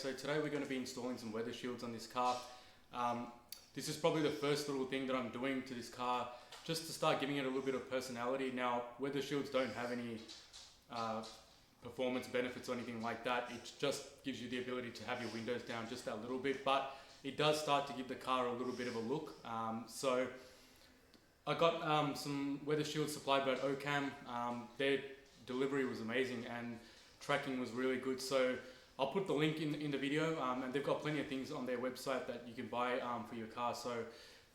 so today we're going to be installing some weather shields on this car. This is probably the first little thing that I'm doing to this car just to start giving it a little bit of personality. Now, weather shields don't have any performance benefits or anything like that. It just gives you the ability to have your windows down just that little bit, but it does start to give the car a little bit of a look. So I got some weather shields supplied by Ocam. Their delivery was amazing and tracking was really good. So I'll put the link in the video, and they've got plenty of things on their website that you can buy for your car. So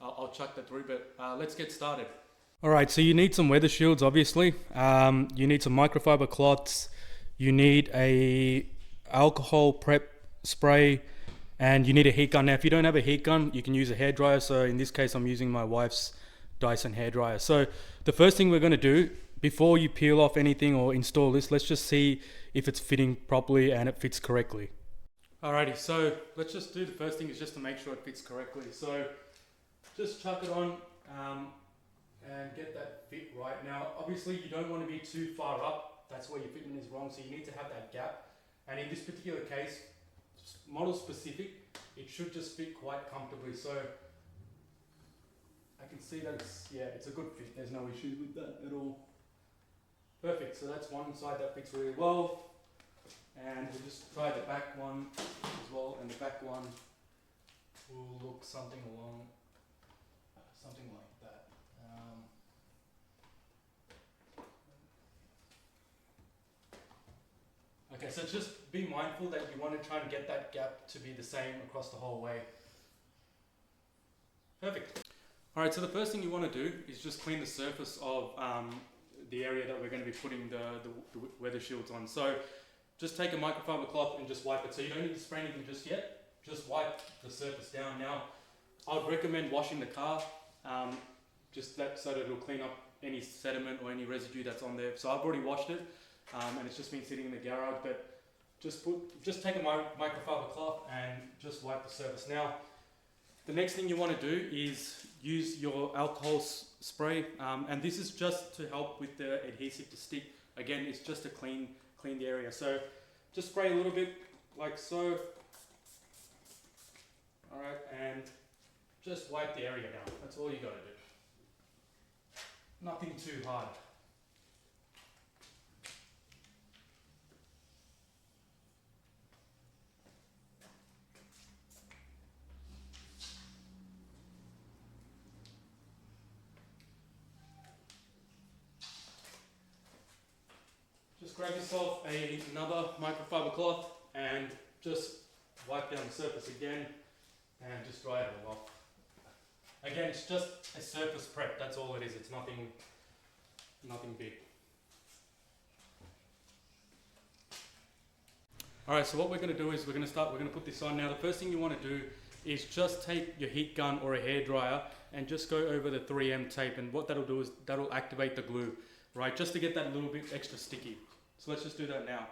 I'll chuck that through, but let's get started. All right, so you need some weather shields, obviously. You need some microfiber cloths. You need a alcohol prep spray, and you need a heat gun. Now, if you don't have a heat gun, you can use a hairdryer. So in this case, I'm using my wife's Dyson hairdryer. So the first thing we're going to do before you peel off anything or install this, let's just see if it's fitting properly and it fits correctly. Alrighty, so let's just do the first thing is just to make sure it fits correctly. So just chuck it on and get that fit right. Now, obviously you don't want to be too far up. That's where your fitting is wrong. So you need to have that gap. And in this particular case, model specific, it should just fit quite comfortably. So I can see that it's a good fit. There's no issues with that at all. Perfect, so that's one side that fits really well. And we'll just try the back one as well, and the back one will look something like that. Okay, so just be mindful that you want to try and get that gap to be the same across the whole way. Perfect. All right, so the first thing you want to do is just clean the surface of the area that we're going to be putting the weather shields on. So just take a microfiber cloth and just wipe it. So you don't need to spray anything just yet. Just wipe the surface down. Now, I'd recommend washing the car, just so that it'll clean up any sediment or any residue that's on there. So I've already washed it, and it's just been sitting in the garage. But just take a microfiber cloth and just wipe the surface. Now, the next thing you want to do is use your alcohol spray, and this is just to help with the adhesive to stick. Again, it's just to clean the area. So just spray a little bit like so. All right, and just wipe the area down. That's all you got to do. Nothing too hard. Just grab yourself another microfiber cloth and just wipe down the surface again and just dry it all off. Again, it's just a surface prep, that's all it is. It's nothing big. Alright, so what we're going to do is we're going to put this on. Now, the first thing you want to do is just take your heat gun or a hairdryer and just go over the 3M tape, and what that'll do is that'll activate the glue, right, just to get that little bit extra sticky. So let's just do that now.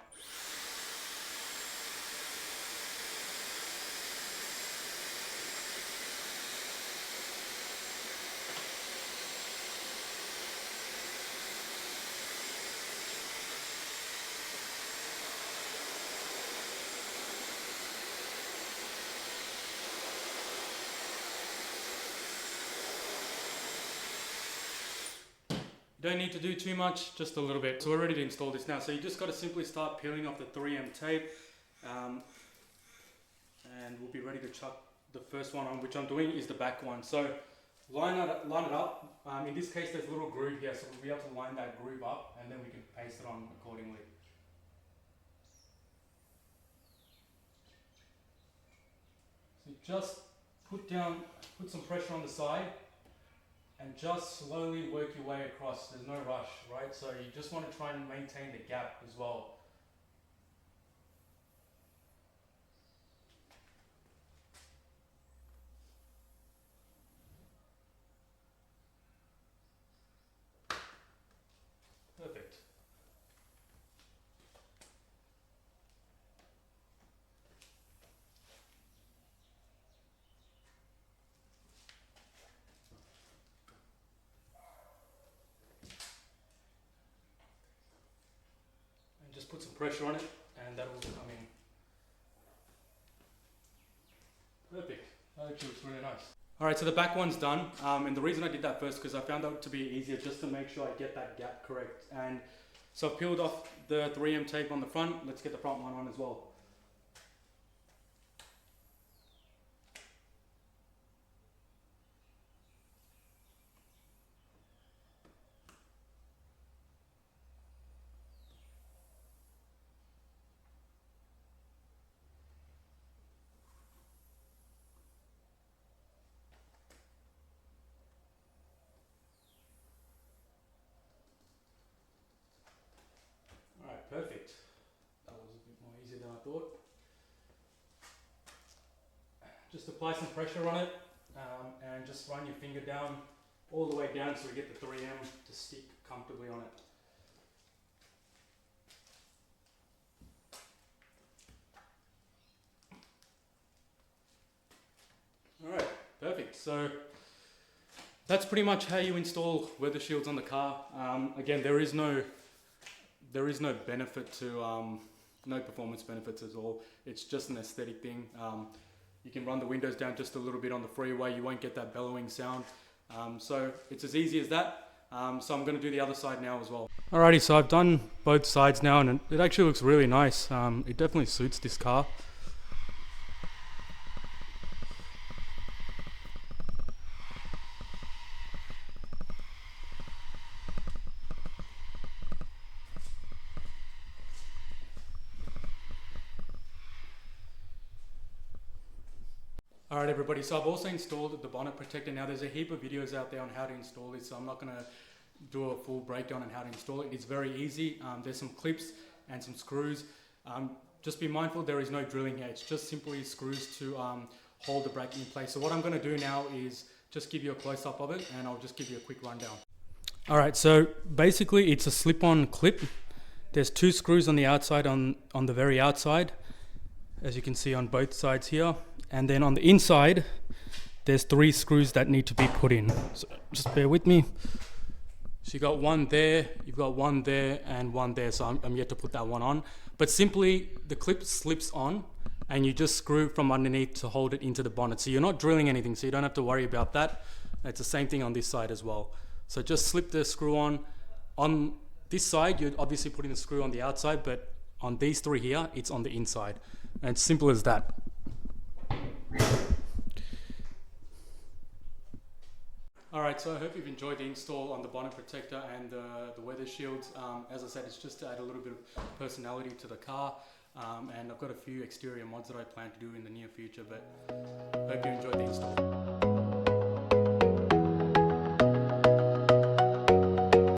You don't need to do too much, just a little bit. So we're ready to install this now. So you just got to simply start peeling off the 3M tape, and we'll be ready to chuck the first one on, which I'm doing is the back one. So line it up. In this case, there's a little groove here, so we'll be able to line that groove up, and then we can paste it on accordingly. So just put some pressure on the side, and just slowly work your way across. There's no rush, right? So you just want to try and maintain the gap as well. Perfect. Just put some pressure on it and that will come in. actually looks really nice. Alright, so the back one's done, and the reason I did that first because I found that to be easier just to make sure I get that gap correct. And so I've peeled off the 3M tape on the front. Let's get the front one on as well. Alright, perfect. That was a bit more easier than I thought. Just apply some pressure on it and just run your finger down all the way down so we get the 3M to stick comfortably on it. Alright, perfect. So that's pretty much how you install weather shields on the car. Again, there is no benefit to, no performance benefits at all. It's just an aesthetic thing. You can run the windows down just a little bit on the freeway, you won't get that bellowing sound. So it's as easy as that. So I'm going to do the other side now as well. Alrighty, so I've done both sides now and it actually looks really nice. It definitely suits this car. Alright everybody, so I've also installed the bonnet protector. Now there's a heap of videos out there on how to install this, so I'm not going to do a full breakdown on how to install it. It's very easy. There's some clips and some screws. Just be mindful there is no drilling here. It's just simply screws to hold the bracket in place. So what I'm going to do now is just give you a close-up of it and I'll just give you a quick rundown. Alright, so basically it's a slip-on clip. There's two screws on the outside, on the very outside, as you can see on both sides here. And then on the inside, there's 3 screws that need to be put in. So just bear with me. So you got one there, you've got one there, and one there. So I'm yet to put that one on. But simply, the clip slips on, and you just screw from underneath to hold it into the bonnet. So you're not drilling anything, so you don't have to worry about that. It's the same thing on this side as well. So just slip the screw on. On this side, you're obviously putting the screw on the outside, but on these 3 here, it's on the inside. And it's simple as that. Alright, so I hope you've enjoyed the install on the bonnet protector and the weather shields. As I said, it's just to add a little bit of personality to the car, and I've got a few exterior mods that I plan to do in the near future, but I hope you enjoyed the install.